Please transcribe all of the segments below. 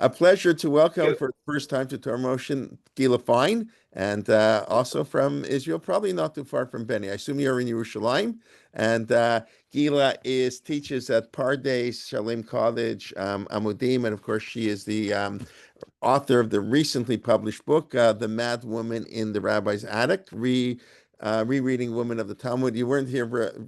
A pleasure to welcome for the first time to Torah Motion Gila Fine, and also from Israel, probably not too far from Benny. I assume you're in Yerushalayim, and Gila teaches at Pardes Shalem College, Amudim, and of course she is the author of the recently published book, The Mad Woman in the Rabbi's Attic, rereading Women of the Talmud. You weren't here.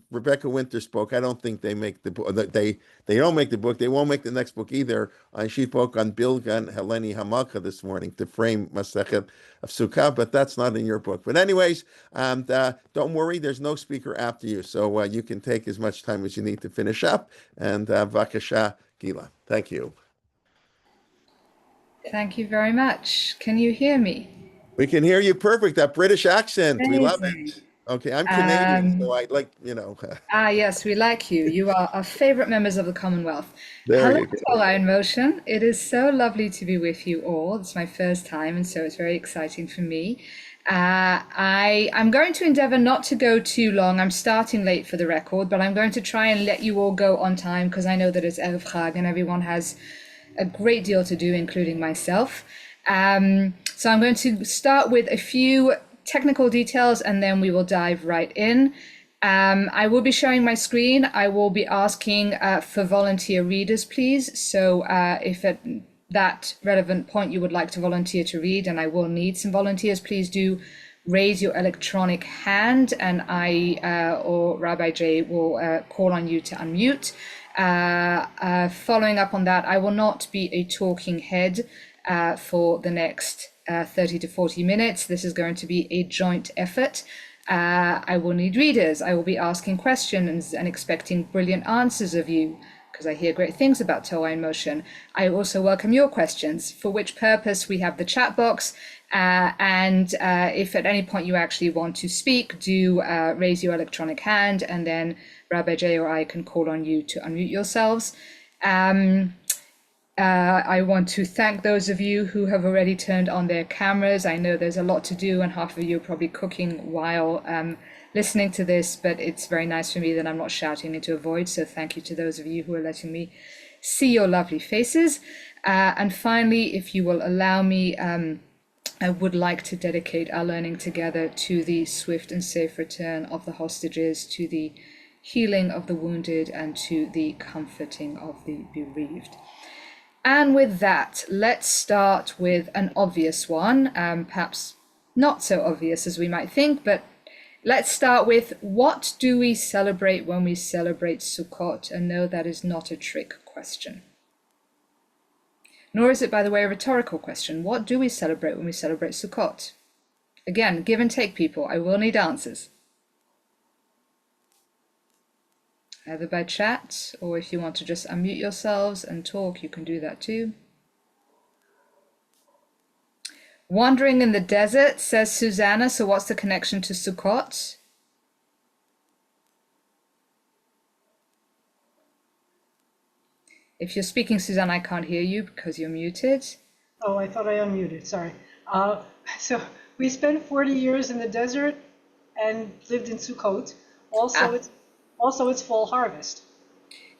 Rebecca Winter spoke. I don't think they make the book. They don't make the book. They won't make the next book either. She spoke on Bilga and Heleni Hamalka this morning to frame Masechet of Sukkah, but that's not in your book. But anyways, don't worry. There's no speaker after you, so you can take as much time as you need to finish up. And Vakasha Gila. Thank you. Thank you very much. Can you hear me? We can hear you perfect. That British accent. We love Amazing. it. Okay, I'm Canadian, so Um, I like, yes, we like you. You are our favorite members of the Commonwealth. there Hello, you go. Torah in Motion. It is so lovely to be with you all. It's my first time, and so it's very exciting for me. I'm going to endeavor not to go too long. I'm starting late for the record, but I'm going to try and let you all go on time because I know that it's Erev Chag and everyone has a great deal to do, including myself. So I'm going to start with a few technical details and then we will dive right in. I will be sharing my screen. I will be asking for volunteer readers, please. So if at that relevant point you would like to volunteer to read, and I will need some volunteers, please do raise your electronic hand and I or Rabbi Jay will call on you to unmute. Following up on that, I will not be a talking head for the next 30 to 40 minutes. This is going to be a joint effort. I will need readers. I will be asking questions and expecting brilliant answers of you because I hear great things about Torah in Motion. I also welcome your questions, for which purpose we have the chat box. And if at any point you actually want to speak, do raise your electronic hand and then Rabbi Jay or I can call on you to unmute yourselves. I want to thank those of you who have already turned on their cameras. I know there's a lot to do and half of you are probably cooking while listening to this, but it's very nice for me that I'm not shouting into a void. So thank you to those of you who are letting me see your lovely faces. And finally, if you will allow me, I would like to dedicate our learning together to the swift and safe return of the hostages, to the healing of the wounded, and to the comforting of the bereaved. And with that, let's start with an obvious one, perhaps not so obvious as we might think, but let's start with, what do we celebrate when we celebrate Sukkot? And no, that is not a trick question. Nor is it, by the way, a rhetorical question. What do we celebrate when we celebrate Sukkot? Again, give and take, people. I will need answers. Either by chat, or if you want to just unmute yourselves and talk, you can do that too. Wandering in the desert, says Susanna. So what's the connection to Sukkot? If you're speaking, Susanna, I can't hear you because you're muted. Oh, I thought I unmuted, sorry. So we spent 40 years in the desert and lived in Sukkot. Also, it's fall harvest.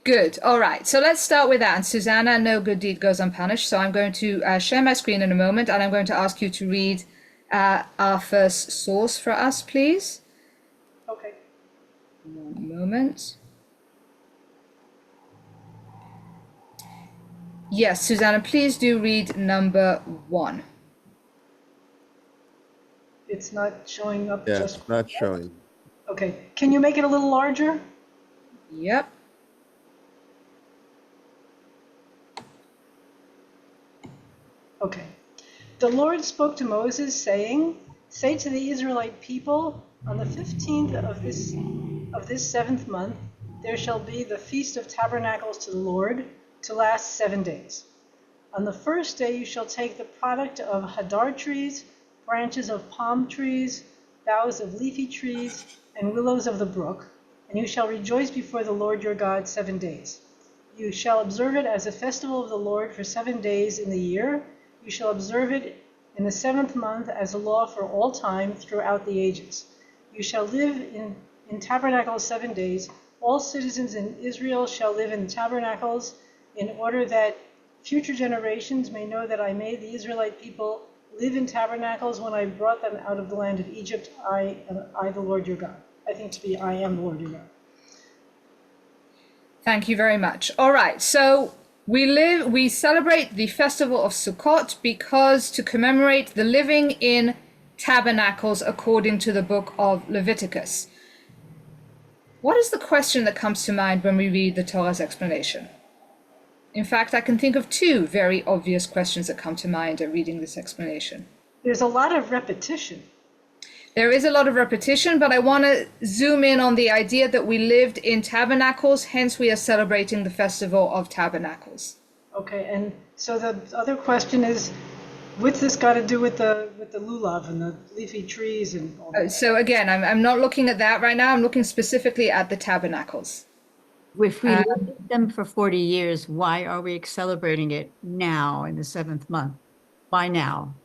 Good. All right. So let's start with that. And Susanna, no good deed goes unpunished. So I'm going to share my screen in a moment, and I'm going to ask you to read our first source for us, please. Okay. 1 moment. Yes, Susanna, please do read number 1. It's not showing up. Yeah, just it's not showing. Okay. Can you make it a little larger? Yep. Okay. The Lord spoke to Moses, saying, "Say to the Israelite people, on the 15th of this 7th month, there shall be the Feast of Tabernacles to the Lord, to last 7 days. On the first day you shall take the product of hadar trees, branches of palm trees, boughs of leafy trees, and willows of the brook, and you shall rejoice before the Lord your God 7 days. You shall observe it as a festival of the Lord for 7 days in the year. You shall observe it in the 7th month as a law for all time throughout the ages. You shall live in tabernacles 7 days. All citizens in Israel shall live in tabernacles, in order that future generations may know that I made the Israelite people live in tabernacles when I brought them out of the land of Egypt. I, the Lord your God. I think to be, I am the Lord your God. Thank you very much. All right, so we celebrate the festival of Sukkot because to commemorate the living in tabernacles according to the book of Leviticus. What is the question that comes to mind when we read the Torah's explanation? In fact, I can think of two very obvious questions that come to mind at reading this explanation. There's a lot of repetition. There is a lot of repetition, but I want to zoom in on the idea that we lived in tabernacles, hence we are celebrating the festival of tabernacles. Okay, and so the other question is, what's this got to do with the lulav and the leafy trees and all that? So again, I'm not looking at that right now. I'm looking specifically at the tabernacles. If we lived them for 40 years, why are we celebrating it now in the 7th month? Why now?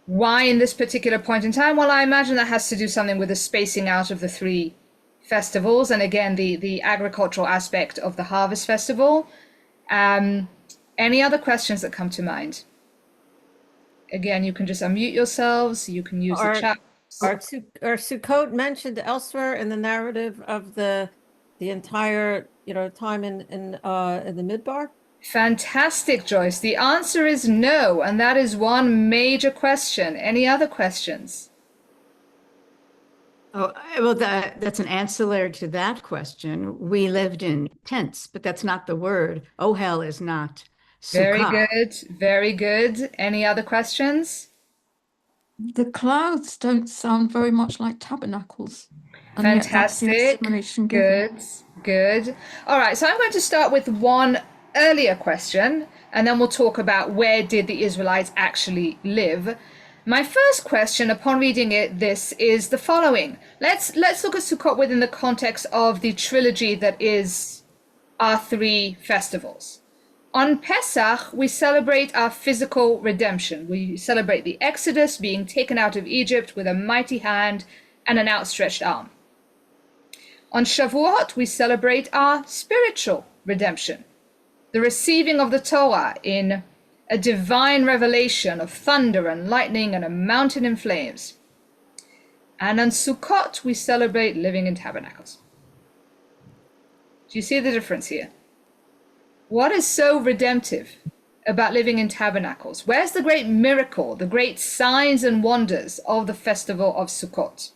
Why in this particular point in time? Well, I imagine that has to do something with the spacing out of the three festivals, and again, the agricultural aspect of the harvest festival. Any other questions that come to mind? Again, you can just unmute yourselves. You can use the chat. Are Sukkot mentioned elsewhere in the narrative of the entire time in the Midbar? Fantastic, Joyce. The answer is no, and that is one major question. Any other questions? Oh, well, that's an ancillary to that question. We lived in tents, but that's not the word. Ohel is not Very Sukkah. good, very good. Any other questions? The clouds don't sound very much like tabernacles. And yet that's the Fantastic. explanation given. Good. All right, so I'm going to start with one earlier question, and then we'll talk about where did the Israelites actually live. My first question upon reading this is the following. Let's look at Sukkot within the context of the trilogy that is our three festivals. On Pesach, we celebrate our physical redemption. We celebrate the Exodus, being taken out of Egypt with a mighty hand and an outstretched arm. On Shavuot, we celebrate our spiritual redemption, the receiving of the Torah in a divine revelation of thunder and lightning and a mountain in flames. And on Sukkot, we celebrate living in tabernacles. Do you see the difference here? What is so redemptive about living in tabernacles? Where's the great miracle, the great signs and wonders of the festival of Sukkot?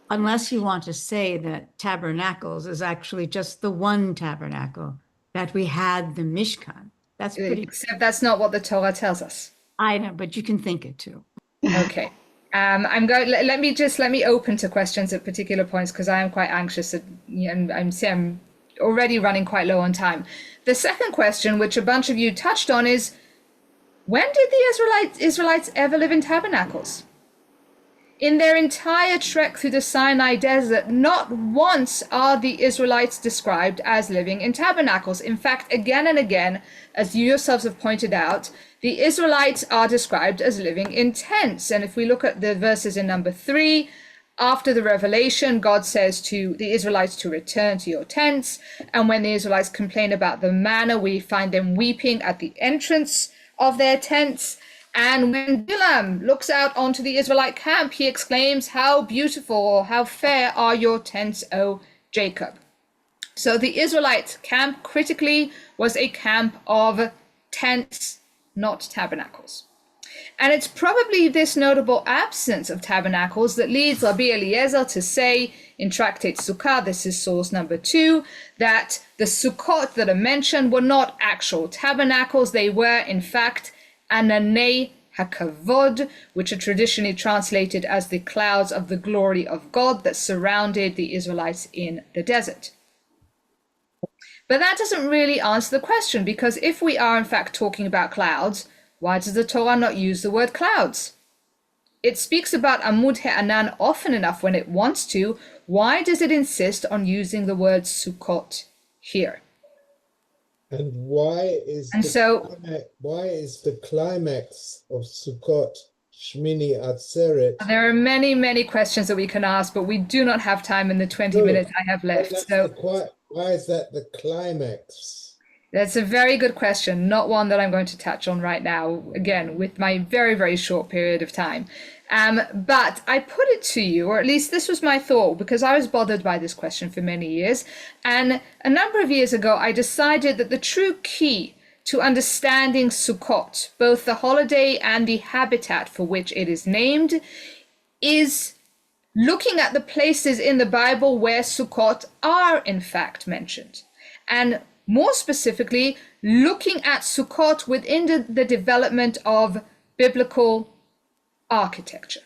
Unless you want to say that tabernacles is actually just the one tabernacle, that we had the Mishkan. That's pretty. Except that's not what the Torah tells us. I know, but you can think it too. Okay. I'm going. Let me open to questions at particular points because I am quite anxious and I'm already running quite low on time. The second question, which a bunch of you touched on, is when did the Israelites ever live in tabernacles? In their entire trek through the Sinai desert, not once are the Israelites described as living in tabernacles. In fact, again and again, as you yourselves have pointed out, the Israelites are described as living in tents. And if we look at the verses in number 3, after the revelation, God says to the Israelites to return to your tents. And when the Israelites complain about the manna, we find them weeping at the entrance of their tents. And when Bilam looks out onto the Israelite camp, he exclaims, "How beautiful or how fair are your tents, O Jacob." So the Israelite camp critically was a camp of tents, not tabernacles. And it's probably this notable absence of tabernacles that leads Rabbi Eliezer to say in Tractate Sukkah, this is source number 2, that the Sukkot that are mentioned were not actual tabernacles. They were, in fact, Ananei HaKavod, which are traditionally translated as the clouds of the glory of God that surrounded the Israelites in the desert. But that doesn't really answer the question, because if we are in fact talking about clouds, why does the Torah not use the word clouds? It speaks about Amud He'anan often enough when it wants to. Why does it insist on using the word Sukkot here? And why is the climax of Sukkot Shmini Atzeret? There are many, many questions that we can ask, but we do not have time in the 20 minutes I have left. So why is that the climax? That's a very good question, not one that I'm going to touch on right now, again, with my very, very short period of time. But I put it to you, or at least this was my thought, because I was bothered by this question for many years. And a number of years ago, I decided that the true key to understanding Sukkot, both the holiday and the habitat for which it is named, is looking at the places in the Bible where Sukkot are in fact mentioned. And more specifically, looking at Sukkot within the development of biblical architecture.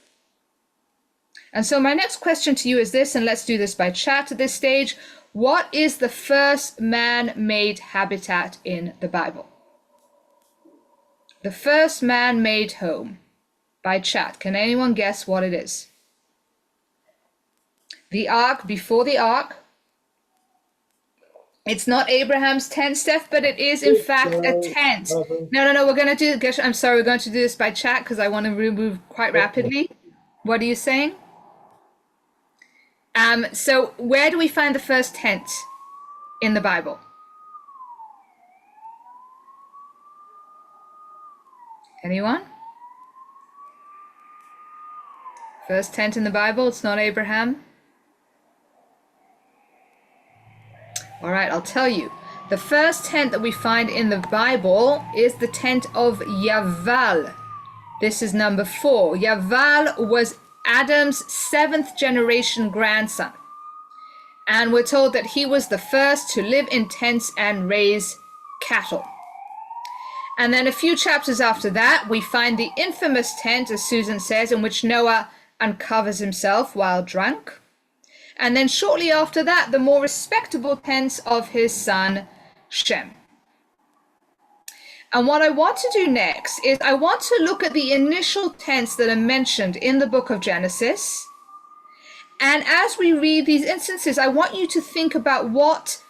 And so my next question to you is this, and let's do this by chat at this stage. What is the first man-made habitat in the Bible? The first man-made home by chat. Can anyone guess what it is? The ark, before the ark. It's not Abraham's tent, Steph, but it is in fact a tent. No, we're going to do, I'm sorry, we're going to do this by chat because I want to move quite rapidly. What are you saying? So where do we find the first tent in the Bible? Anyone? First tent in the Bible, it's not Abraham. All right, I'll tell you. The first tent that we find in the Bible is the tent of Yaval. This is number 4. Yaval was Adam's 7th generation grandson. And we're told that he was the first to live in tents and raise cattle. And then a few chapters after that, we find the infamous tent, as Susan says, in which Noah uncovers himself while drunk. And then shortly after that, the more respectable tents of his son, Shem. And what I want to do next is I want to look at the initial tents that are mentioned in the book of Genesis. And as we read these instances, I want you to think about what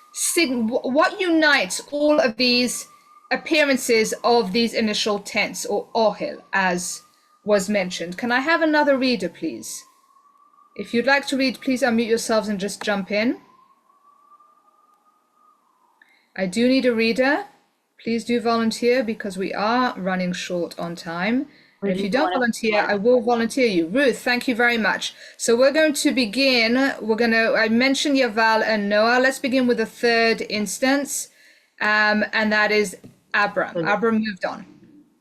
unites all of these appearances of these initial tents, or ohel, as was mentioned. Can I have another reader, please? If you'd like to read, please unmute yourselves and just jump in. I do need a reader. Please do volunteer because we are running short on time. And if you don't volunteer, I will volunteer you. Ruth, thank you very much. So we're going to begin. I mentioned Yaval and Noah. Let's begin with the third instance, and that is Abram. Abram moved on.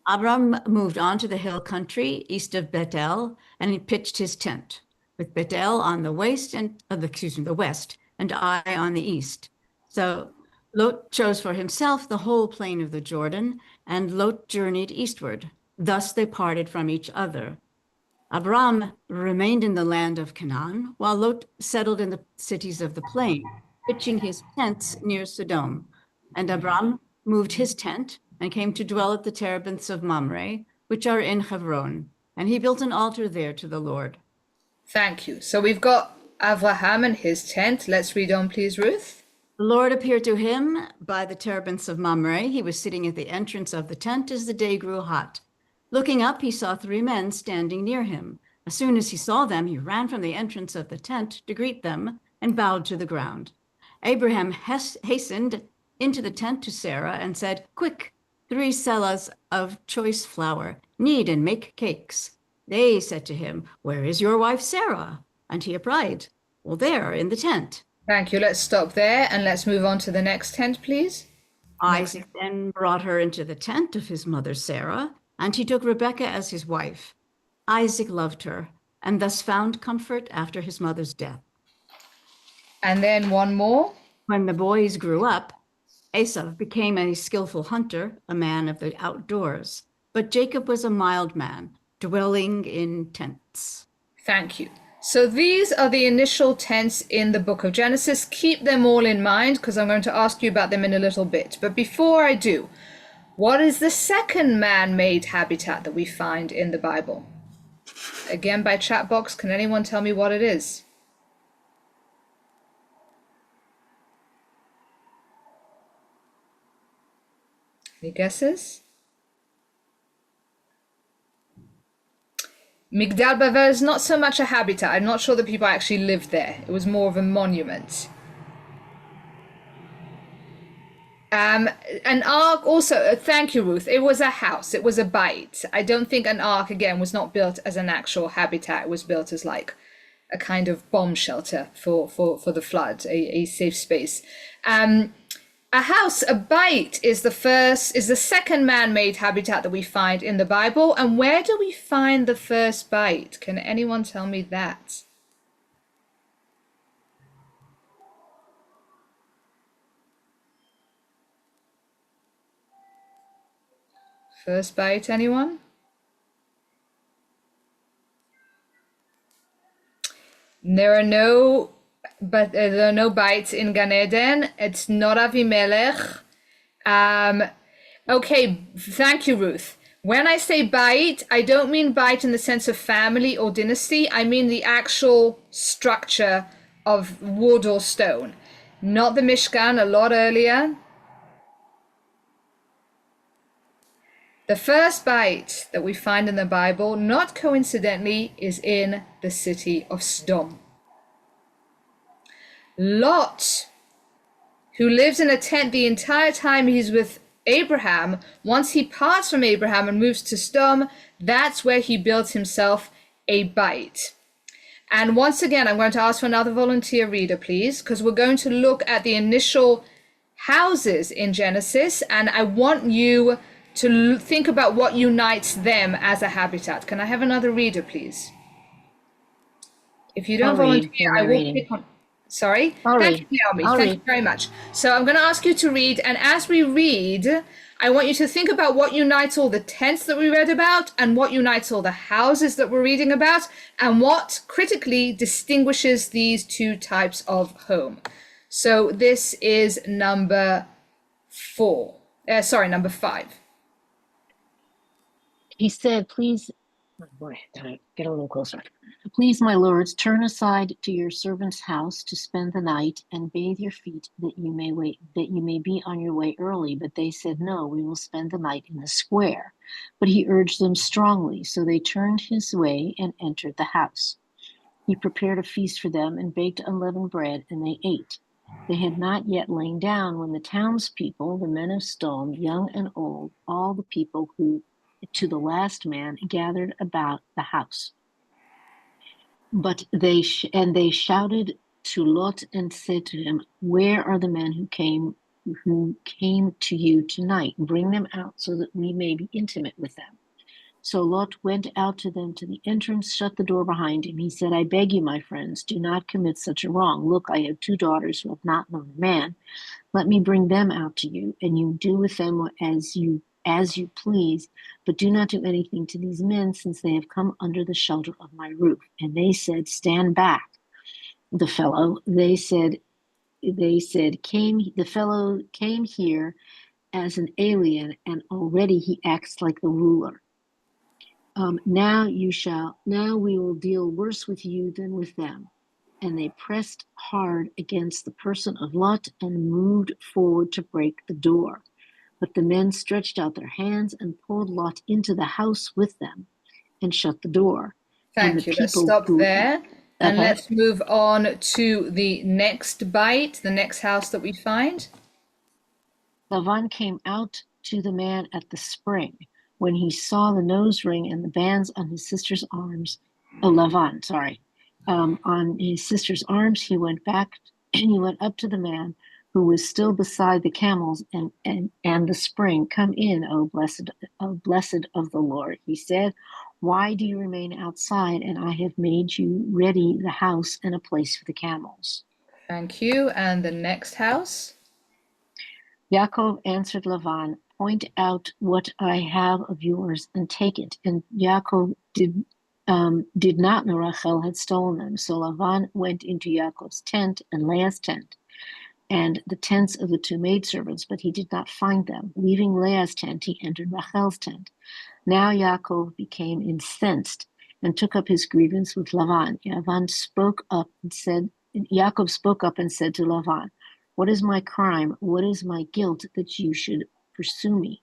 Abram moved on to the hill country east of Bethel, and he pitched his tent, with Bethel on the west and the west, and Ai on the east. So Lot chose for himself the whole plain of the Jordan, and Lot journeyed eastward. Thus they parted from each other. Abram remained in the land of Canaan, while Lot settled in the cities of the plain, pitching his tents near Sodom. And Abram moved his tent and came to dwell at the terebinths of Mamre, which are in Hebron, and he built an altar there to the Lord. Thank you. So we've got Abraham and his tent. Let's read on, please, Ruth. The Lord appeared to him by the terebinths of Mamre. He was sitting at the entrance of the tent as the day grew hot. Looking up, he saw 3 men standing near him. As soon as he saw them, he ran from the entrance of the tent to greet them and bowed to the ground. Abraham hastened into the tent to Sarah and said, "Quick, 3 seahs of choice flour. Knead and make cakes." They said to him, "Where is your wife Sarah?" And he replied, "Well, there in the tent." Thank you. Let's stop there and let's move on to the next tent, please. Isaac then brought her into the tent of his mother Sarah, and he took Rebekah as his wife. Isaac loved her, and thus found comfort after his mother's death. And then one more. When the boys grew up, Esau became a skillful hunter, a man of the outdoors. But Jacob was a mild man, dwelling in tents. Thank you. So these are the initial tents in the book of Genesis. Keep them all in mind because I'm going to ask you about them in a little bit. But before I do, what is the second man-made habitat that we find in the Bible? Again, by chat box, can anyone tell me what it is? Any guesses? Migdal Bavel is not so much a habitat. I'm not sure that people actually lived there. It was more of a monument. An ark also, thank you, Ruth. It was a house. It was a bite. I don't think an ark, again, was not built as an actual habitat. It was built as like a kind of bomb shelter for the flood, a safe space. A house, a bite, is the second man-made habitat that we find in the Bible. And where do we find the first bite? Can anyone tell me that? First bite, anyone? There are no bites in Gan Eden. It's not Avimelech. Okay, thank you, Ruth. When I say bite, I don't mean bite in the sense of family or dynasty. I mean the actual structure of wood or stone. Not the Mishkan, a lot earlier. The first bite that we find in the Bible, not coincidentally, is in the city of Sodom. Lot, who lives in a tent the entire time he's with Abraham, once he parts from Abraham and moves to Sodom, that's where he builds himself a bite. And once again, I'm going to ask for another volunteer reader, please, because we're going to look at the initial houses in Genesis, and I want you to think about what unites them as a habitat. Can I have another reader, please? If you don't volunteer, I will pick on. Sorry? Thank you, Naomi. Thank you very much. So I'm going to ask you to read, and as we read, I want you to think about what unites all the tents that we read about, and what unites all the houses that we're reading about, and what critically distinguishes these two types of home. So this is number 5. He said, please, oh boy, gotta get a little closer. Please, my lords, turn aside to your servant's house to spend the night and bathe your feet that you may be on your way early. But they said, no, we will spend the night in the square. But he urged them strongly, so they turned his way and entered the house. He prepared a feast for them and baked unleavened bread, and they ate. They had not yet lain down when the townspeople, the men of Sodom, young and old, all the people who to the last man, gathered about the house. But they shouted to Lot and said to him, where are the men who came to you tonight? Bring them out so that we may be intimate with them. So Lot went out to them to the entrance, shut the door behind him. He said, I beg you, my friends, do not commit such a wrong. Look, I have 2 daughters who have not known a man. Let me bring them out to you, and you do with them as you please, but do not do anything to these men, since they have come under the shelter of my roof. And they said, stand back. The fellow came here as an alien, and already he acts like the ruler. Now we will deal worse with you than with them. And they pressed hard against the person of Lot and moved forward to break the door. But the men stretched out their hands and pulled Lot into the house with them and shut the door. Thank you. Let's stop there. And let's move on to the next bite, the next house that we find. Lavan came out to the man at the spring. When he saw the nose ring and the bands on his sister's arms, on his sister's arms, he went back and he went up to the man who was still beside the camels and the spring. Come in, O blessed of the Lord. He said, why do you remain outside? And I have made you ready the house and a place for the camels. Thank you. And the next house? Yaakov answered Lavan, point out what I have of yours and take it. And Yaakov did not know Rachel had stolen them. So Lavan went into Yaakov's tent and Leah's tent, and the tents of the 2 maidservants, but he did not find them. Leaving Leah's tent, he entered Rachel's tent. Now Yaakov became incensed and took up his grievance with Lavan. Yaakov spoke up and said to Lavan, what is my crime? What is my guilt that you should pursue me?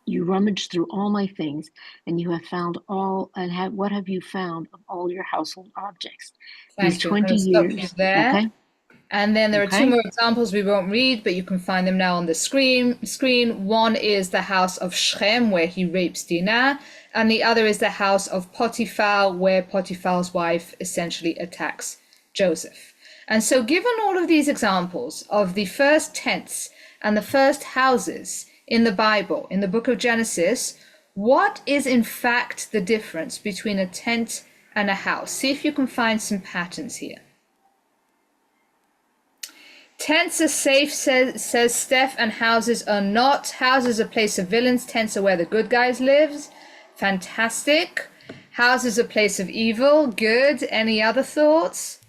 You rummaged through all my things, and you have found what have you found of all your household objects? Thank you. 20 years. Stop you there. Okay. And then there are two Okay. more examples we won't read, but you can find them now on the screen. One is the house of Shechem, where he rapes Dinah, and the other is the house of Potiphar, where Potiphar's wife essentially attacks Joseph. And so given all of these examples of the first tents and the first houses in the Bible, in the book of Genesis, what is in fact the difference between a tent and a house? See if you can find some patterns here. Tents are safe, says Steph, and houses are not. Houses are a place of villains. Tents are where the good guys live. Fantastic. Houses are a place of evil. Good. Any other thoughts?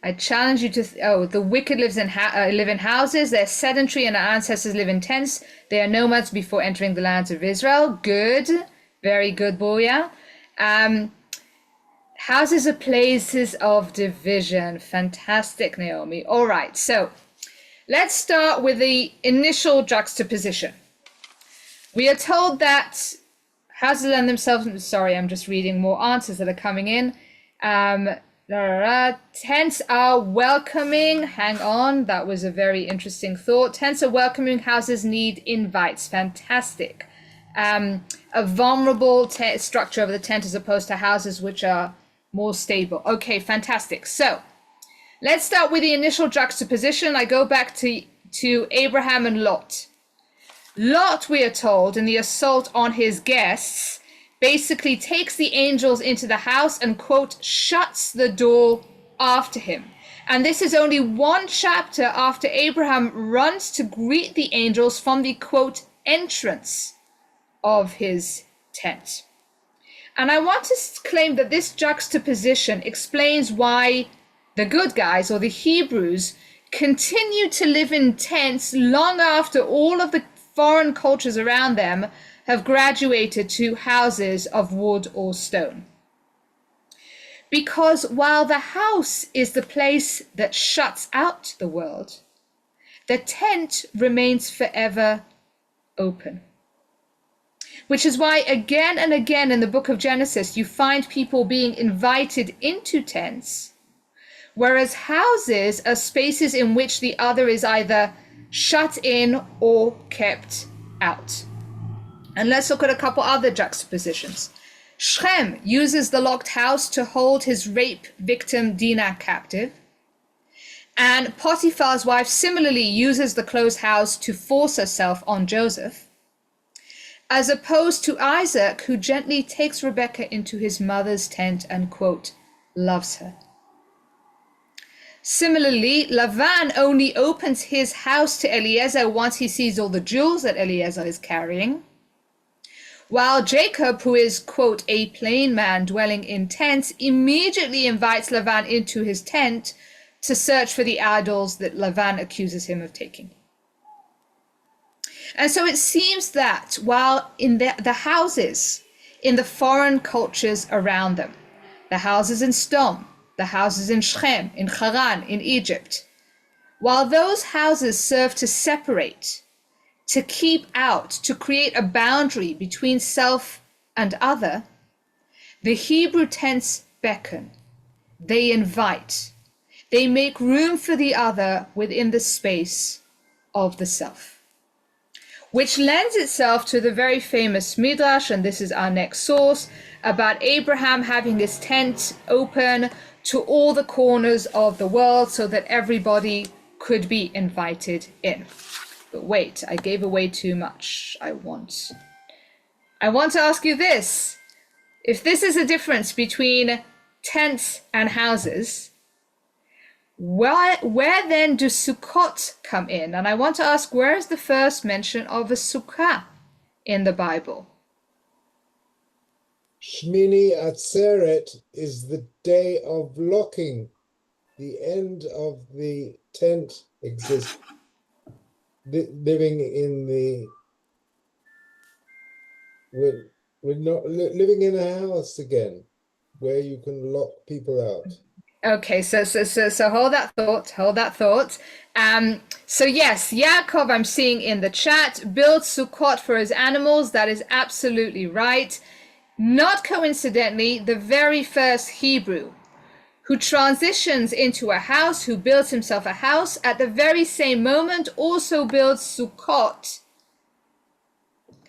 I challenge you to. The wicked live in houses. They're sedentary, and our ancestors live in tents. They are nomads before entering the lands of Israel. Good. Very good, Boya. Houses are places of division. Fantastic, Naomi. All right, so let's start with the initial juxtaposition. We are told that houses lend themselves, sorry, I'm just reading more answers that are coming in. Tents are welcoming. Hang on, that was a very interesting thought. Tents are welcoming. Houses need invites. Fantastic. A vulnerable structure of the tent as opposed to houses which are more stable. Okay, fantastic. So let's start with the initial juxtaposition. I go back to Abraham and Lot. Lot, we are told, in the assault on his guests, basically takes the angels into the house and, quote, shuts the door after him. And this is only one chapter after Abraham runs to greet the angels from the, quote, entrance of his tent. And I want to claim that this juxtaposition explains why the good guys, or the Hebrews, continue to live in tents long after all of the foreign cultures around them have graduated to houses of wood or stone. Because while the house is the place that shuts out the world, the tent remains forever open. Which is why again and again in the book of Genesis, you find people being invited into tents, whereas houses are spaces in which the other is either shut in or kept out. And let's look at a couple other juxtapositions. Shechem uses the locked house to hold his rape victim Dinah captive. And Potiphar's wife similarly uses the closed house to force herself on Joseph, as opposed to Isaac, who gently takes Rebekah into his mother's tent and, quote, loves her. Similarly, Lavan only opens his house to Eliezer once he sees all the jewels that Eliezer is carrying, while Jacob, who is, quote, a plain man dwelling in tents, immediately invites Lavan into his tent to search for the idols that Lavan accuses him of taking. And so it seems that while in the houses, in the foreign cultures around them, the houses in Sdom, the houses in Shechem, in Haran, in Egypt, while those houses serve to separate, to keep out, to create a boundary between self and other, the Hebrew tents beckon, they invite, they make room for the other within the space of the self. Which lends itself to the very famous Midrash, and this is our next source, about Abraham having his tent open to all the corners of the world so that everybody could be invited in. But wait, I gave away too much. I want to ask you this. If this is a difference between tents and houses, where then do Sukkot come in? And I want to ask, where is the first mention of a Sukkah in the Bible? Shmini Atzeret is the day of locking, the end of the tent existence, living in the, we're not living in a house again, where you can lock people out. Okay, so hold that thought. So yes, Yaakov, I'm seeing in the chat, builds Sukkot for his animals. That is absolutely right. Not coincidentally, the very first Hebrew who transitions into a house, who builds himself a house, at the very same moment also builds Sukkot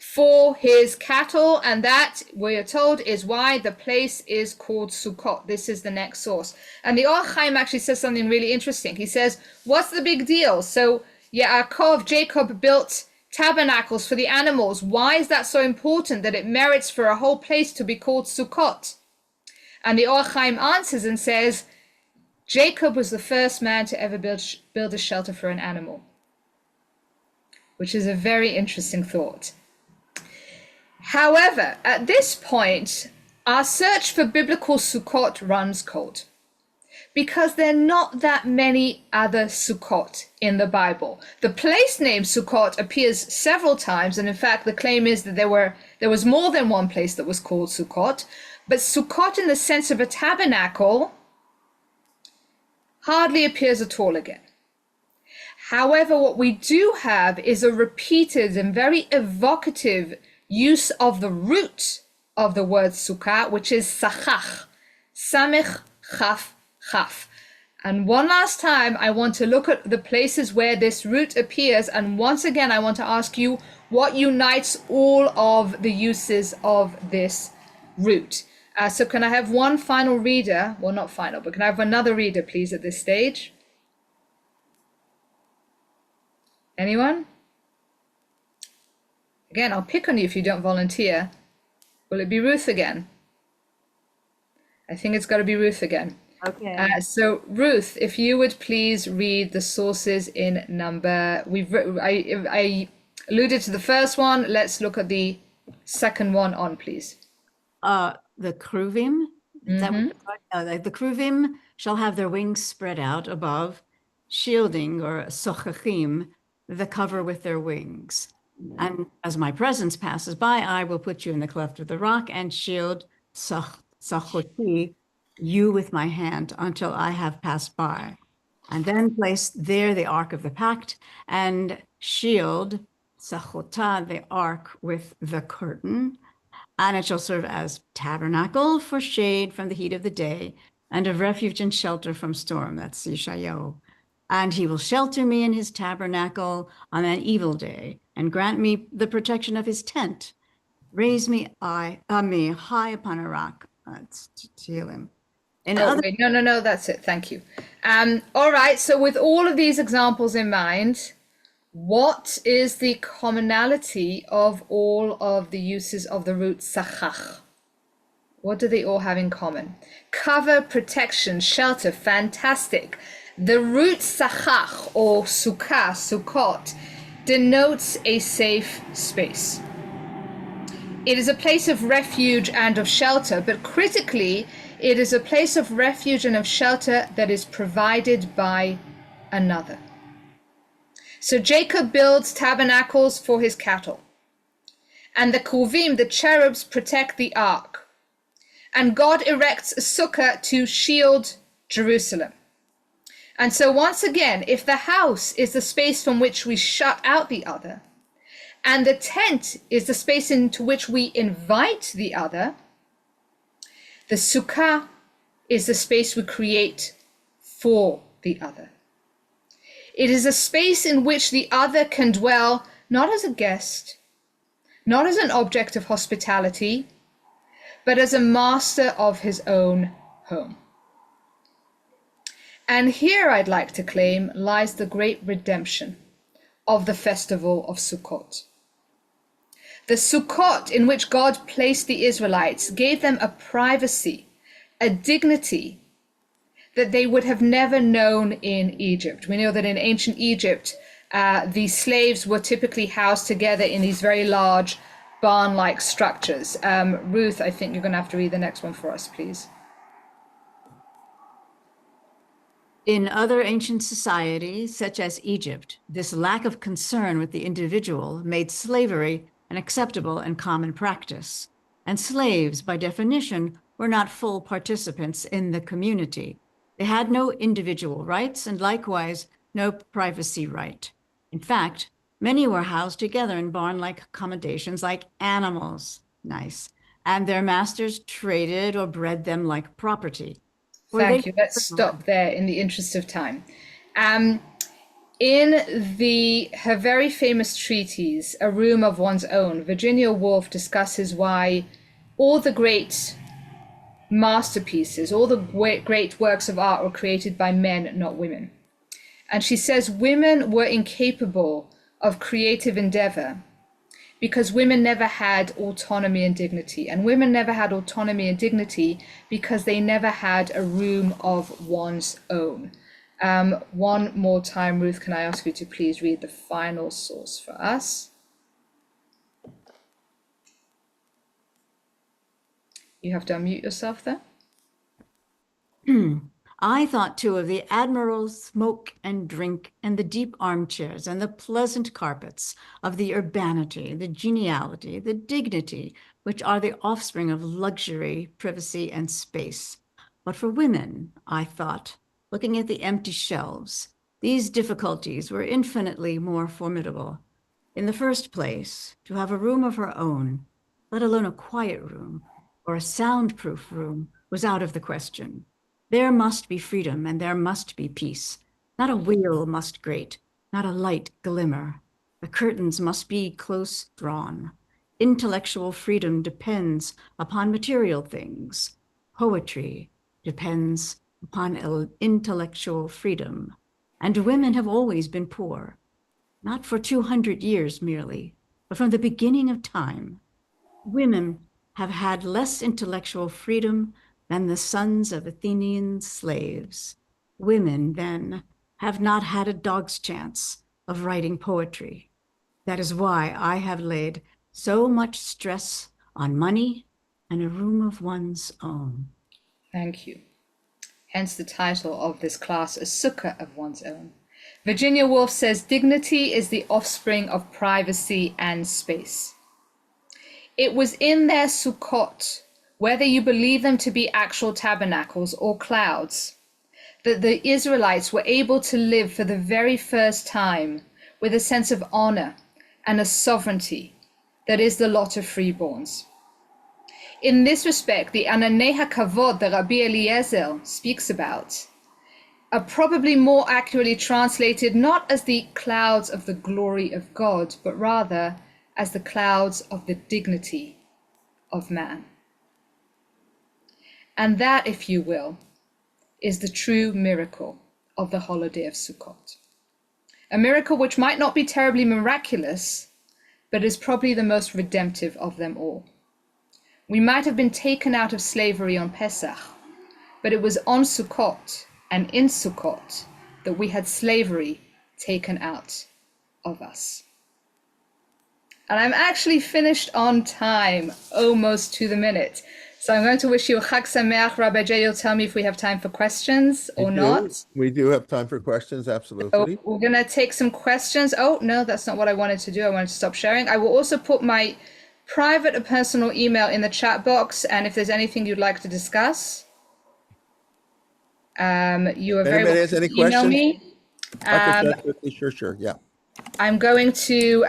for his cattle, and that, we are told, is why the place is called Sukkot. This is the next source. And the Or Chaim actually says something really interesting. He says, what's the big deal? So Jacob built tabernacles for the animals. Why is that so important that it merits for a whole place to be called Sukkot? And the Or Chaim answers and says, Jacob was the first man to ever build a shelter for an animal, which is a very interesting thought. However, at this point, our search for biblical Sukkot runs cold, because there are not that many other Sukkot in the Bible. The place name Sukkot appears several times, and in fact, the claim is that there was more than one place that was called Sukkot, but Sukkot in the sense of a tabernacle hardly appears at all again. However, what we do have is a repeated and very evocative use of the root of the word sukkah, which is sachach, samich chaf chaf. And one last time, I want to look at the places where this root appears. And once again, I want to ask you what unites all of the uses of this root. So can I have one final reader? Well, not final, but can I have another reader, please, at this stage? Anyone? Again, I'll pick on you if you don't volunteer. Will it be Ruth again? I think it's got to be Ruth again. Okay. So Ruth, if you would please read the sources in number. I alluded to the first one. Let's look at the second one on, please. The Kruvim, the Kruvim shall have their wings spread out above, shielding, or sochachim, the cover with their wings. And as my presence passes by, I will put you in the cleft of the rock and shield sachoti, you with my hand, until I have passed by. And then place there the ark of the pact, and shield sachota, the ark, with the curtain. And it shall serve as tabernacle for shade from the heat of the day, and of refuge and shelter from storm. That's Yeshayahu. And he will shelter me in his tabernacle on an evil day, and grant me the protection of his tent. Raise me high upon a rock. That's Tehillim. Wait, no, that's it. Thank you. All right, so with all of these examples in mind, what is the commonality of all of the uses of the root sachach? What do they all have in common? Cover, protection, shelter, fantastic. The root sachach, or sukkah, sukkot, denotes a safe space. It is a place of refuge and of shelter, but critically, it is a place of refuge and of shelter that is provided by another. So Jacob builds tabernacles for his cattle, and the Kruvim, the cherubs, protect the ark, and God erects a sukkah to shield Jerusalem. And so once again, if the house is the space from which we shut out the other, and the tent is the space into which we invite the other, the sukkah is the space we create for the other. It is a space in which the other can dwell, not as a guest, not as an object of hospitality, but as a master of his own home. And here, I'd like to claim, lies the great redemption of the festival of Sukkot. The Sukkot in which God placed the Israelites gave them a privacy, a dignity that they would have never known in Egypt. We know that in ancient Egypt, the slaves were typically housed together in these very large barn-like structures. Ruth, I think you're going to have to read the next one for us, please. In other ancient societies, such as Egypt, this lack of concern with the individual made slavery an acceptable and common practice, and slaves, by definition, were not full participants in the community. They had no individual rights and likewise no privacy right. In fact, many were housed together in barn-like accommodations like animals. Nice. And their masters traded or bred them like property. Thank you. Let's stop there in the interest of time. In her very famous treatise, A Room of One's Own, Virginia Woolf discusses why all the great masterpieces, all the great works of art were created by men, not women. And she says women were incapable of creative endeavor because women never had autonomy and dignity. And women never had autonomy and dignity because they never had a room of one's own. One more time, Ruth, can I ask you to please read the final source for us? You have to unmute yourself there. I thought too of the admirable smoke and drink and the deep armchairs and the pleasant carpets, of the urbanity, the geniality, the dignity, which are the offspring of luxury, privacy, and space. But for women, I thought, looking at the empty shelves, these difficulties were infinitely more formidable. In the first place, to have a room of her own, let alone a quiet room or a soundproof room, was out of the question. There must be freedom and there must be peace. Not a wheel must grate, not a light glimmer. The curtains must be close drawn. Intellectual freedom depends upon material things. Poetry depends upon intellectual freedom. And women have always been poor, not for 200 years merely, but from the beginning of time. Women have had less intellectual freedom than the sons of Athenian slaves. Women, then, have not had a dog's chance of writing poetry. That is why I have laid so much stress on money and a room of one's own. Thank you. Hence the title of this class, A Sukkah of One's Own. Virginia Woolf says, dignity is the offspring of privacy and space. It was in their Sukkot, whether you believe them to be actual tabernacles or clouds, that the Israelites were able to live for the very first time with a sense of honor and a sovereignty that is the lot of freeborns. In this respect, the Ananei HaKavod that Rabbi Eliezer speaks about are probably more accurately translated not as the clouds of the glory of God, but rather as the clouds of the dignity of man. And that, if you will, is the true miracle of the holiday of Sukkot. A miracle which might not be terribly miraculous, but is probably the most redemptive of them all. We might have been taken out of slavery on Pesach, but it was on Sukkot and in Sukkot that we had slavery taken out of us. And I'm actually finished on time, almost to the minute. So I'm going to wish you a Chag Sameach. Rabbi Jay, you'll tell me if we have time for questions or not. We do have time for questions, absolutely. So we're going to take some questions. Oh, no, that's not what I wanted to do. I wanted to stop sharing. I will also put my private or personal email in the chat box. And if there's anything you'd like to discuss, you are very welcome to email me. Sure, yeah. I'm going to,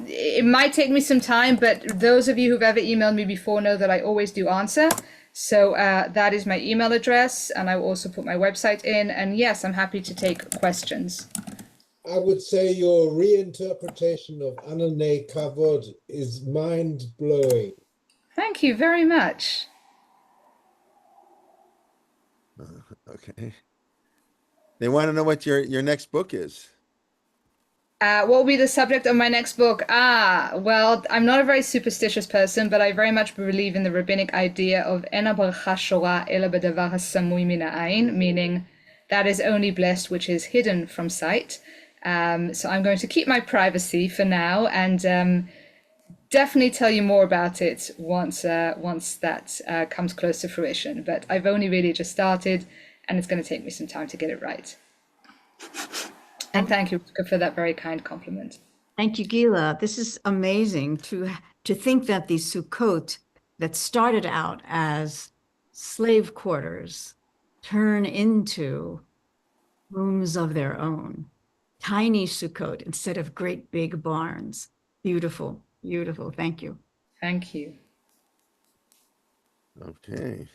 it might take me some time, but those of you who've ever emailed me before know that I always do answer. So that is my email address, and I will also put my website in. And yes, I'm happy to take questions. I would say your reinterpretation of Ananei Kavod is mind-blowing. Thank you very much. Okay. They want to know what your next book is. What will be the subject of my next book? Well, I'm not a very superstitious person, but I very much believe in the rabbinic idea of "En habracha shora ela b'davar hasamui min ha'ayin," meaning that is only blessed which is hidden from sight. So I'm going to keep my privacy for now and definitely tell you more about it once that comes close to fruition. But I've only really just started, and it's going to take me some time to get it right. And thank you for that very kind compliment. Thank you, Gila. This is amazing to think that these Sukkot that started out as slave quarters turn into rooms of their own. Tiny Sukkot instead of great big barns. Beautiful, beautiful. Thank you. Thank you. Okay.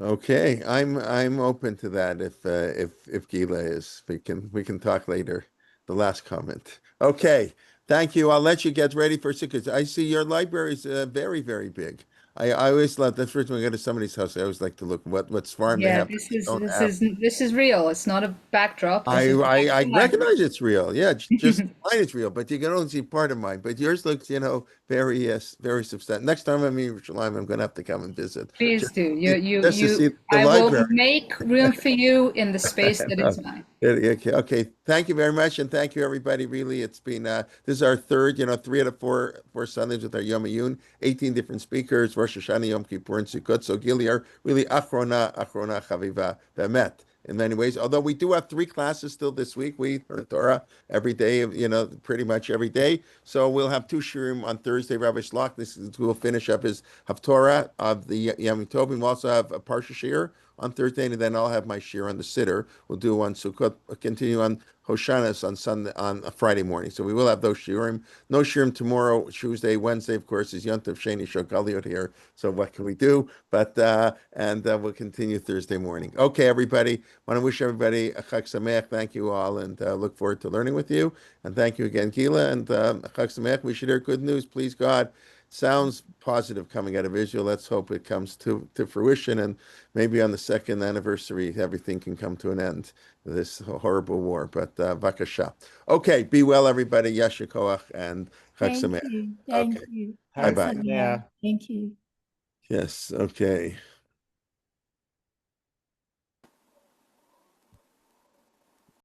Okay, I'm open to that if Gila is. We can talk later. The last comment. Okay, thank you. I'll let you get ready for Sukkot. I see your library is very, very big. I always love that's first when I go to somebody's house. I always like to look what's farm they Yeah, have that this we is don't this have. is this is real. It's not a backdrop. This I is the I, I actual library. recognize it's real. Yeah, just mine is real, but you can only see part of mine. But yours looks, very yes, very substantial. Next time I'm in Jerusalem, I'm going to have to come and visit Please just do. just to see the I will library. make room for you in the space that is mine. Okay, okay. Thank you very much, and thank you everybody. Really, it's been this is our third, 3 out of 4 Sundays with our Yom Ayun, 18 different speakers, Rosh Hashanah, Yom Kippur, and Sukkot. So Gili are really achrona chaviva bemet in many ways. Although we do have 3 classes still this week. We learn Torah every day, pretty much every day. So we'll have 2 shiurim on Thursday. Rabbi Shlach, will finish up his Haftorah of the Yom Tov. We'll also have a Parsha shiur on Thursday, and then I'll have my shiur on the Siddur. We'll do on Sukkot, continue on Hoshanas on Sunday, on a Friday morning. So we will have those shiurim. No shiurim tomorrow, Tuesday, Wednesday, of course, is Yontav Sheni Shogaliot here. So what can we do? But we'll continue Thursday morning. Okay, everybody. Want to wish everybody a Chag Sameach. Thank you all, and look forward to learning with you. And thank you again, Gila, and Chag Sameach. We should hear good news, please God. Sounds positive coming out of Israel. Let's hope it comes to fruition, and maybe on the 2nd anniversary, everything can come to an end, this horrible war. But Vakasha. Okay, be well, everybody. Yasher Koach and Chag Thank Sameach. you. Okay. Thank you. Bye-bye. Thank you. Yes, okay.